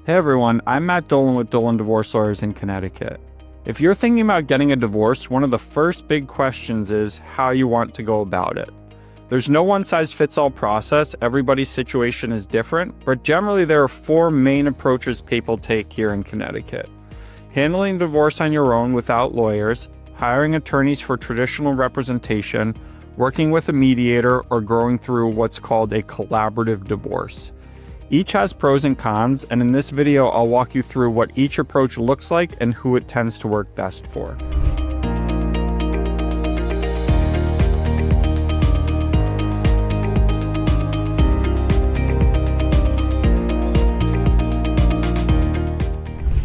Hey everyone, I'm Matt Dolan with Dolan Divorce Lawyers in Connecticut. If you're thinking about getting a divorce, one of the first big questions is how you want to go about it. There's no one-size-fits-all process, everybody's situation is different, but generally there are four main approaches people take here in Connecticut. Handling divorce on your own without lawyers, hiring attorneys for traditional representation, working with a mediator, or going through what's called a collaborative divorce. Each has pros and cons, and in this video I'll walk you through what each approach looks like and who it tends to work best for.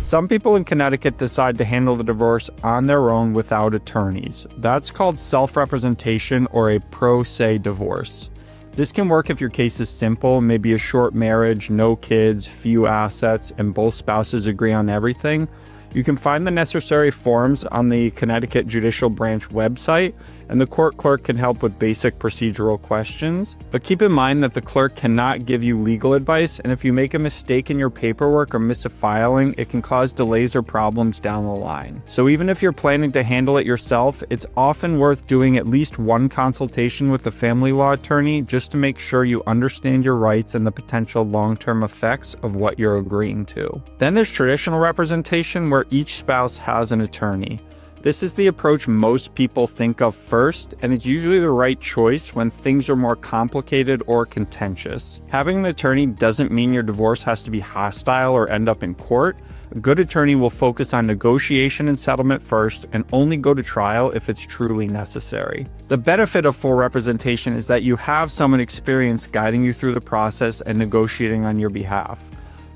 Some people in Connecticut decide to handle the divorce on their own without attorneys. That's called self-representation or a pro se divorce. This can work if your case is simple, maybe a short marriage, no kids, few assets, and both spouses agree on everything. You can find the necessary forms on the Connecticut Judicial Branch website, and the court clerk can help with basic procedural questions. But keep in mind that the clerk cannot give you legal advice, and if you make a mistake in your paperwork or miss a filing, it can cause delays or problems down the line. So even if you're planning to handle it yourself, it's often worth doing at least one consultation with a family law attorney just to make sure you understand your rights and the potential long-term effects of what you're agreeing to. Then there's traditional representation, where each spouse has an attorney. This is the approach most people think of first, and it's usually the right choice when things are more complicated or contentious. Having an attorney doesn't mean your divorce has to be hostile or end up in court. A good attorney will focus on negotiation and settlement first and only go to trial if it's truly necessary. The benefit of full representation is that you have someone experienced guiding you through the process and negotiating on your behalf.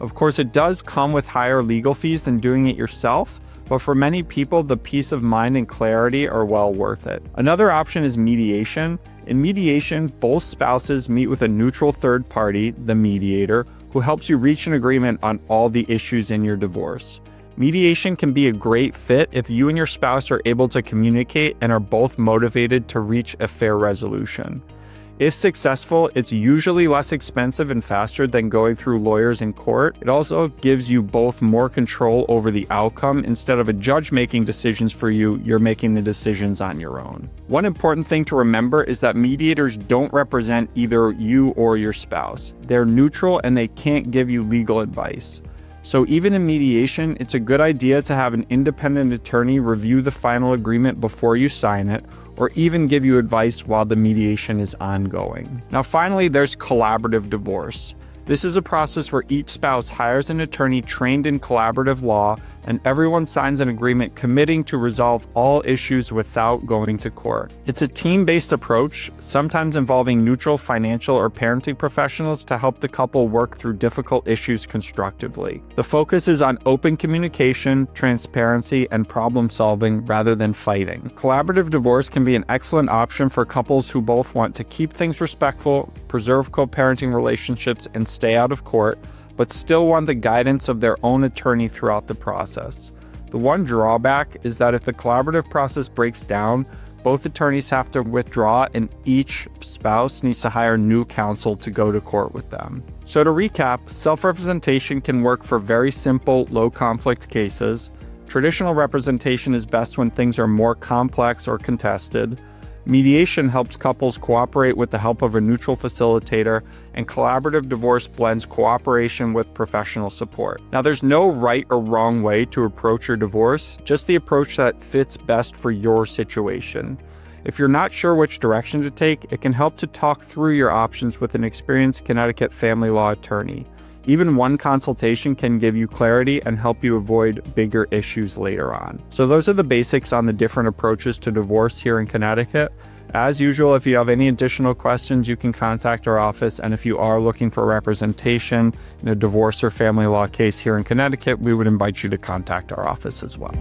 Of course, it does come with higher legal fees than doing it yourself, but for many people, the peace of mind and clarity are well worth it. Another option is mediation. In mediation, both spouses meet with a neutral third party, the mediator, who helps you reach an agreement on all the issues in your divorce. Mediation can be a great fit if you and your spouse are able to communicate and are both motivated to reach a fair resolution. If successful, it's usually less expensive and faster than going through lawyers in court. It also gives you both more control over the outcome. Instead of a judge making decisions for you, you're making the decisions on your own. One important thing to remember is that mediators don't represent either you or your spouse. They're neutral and they can't give you legal advice. So even in mediation, it's a good idea to have an independent attorney review the final agreement before you sign it, or even give you advice while the mediation is ongoing. Now finally, there's collaborative divorce. This is a process where each spouse hires an attorney trained in collaborative law, and everyone signs an agreement committing to resolve all issues without going to court. It's a team-based approach, sometimes involving neutral financial or parenting professionals to help the couple work through difficult issues constructively. The focus is on open communication, transparency, and problem solving rather than fighting. Collaborative divorce can be an excellent option for couples who both want to keep things respectful, preserve co-parenting relationships, and stay out of court, but still want the guidance of their own attorney throughout the process. The one drawback is that if the collaborative process breaks down, both attorneys have to withdraw and each spouse needs to hire new counsel to go to court with them. So to recap, self-representation can work for very simple, low-conflict cases. Traditional representation is best when things are more complex or contested. Mediation helps couples cooperate with the help of a neutral facilitator, and collaborative divorce blends cooperation with professional support. Now, there's no right or wrong way to approach your divorce, just the approach that fits best for your situation. If you're not sure which direction to take, it can help to talk through your options with an experienced Connecticut family law attorney. Even one consultation can give you clarity and help you avoid bigger issues later on. So those are the basics on the different approaches to divorce here in Connecticut. As usual, if you have any additional questions, you can contact our office. And if you are looking for representation in a divorce or family law case here in Connecticut, we would invite you to contact our office as well.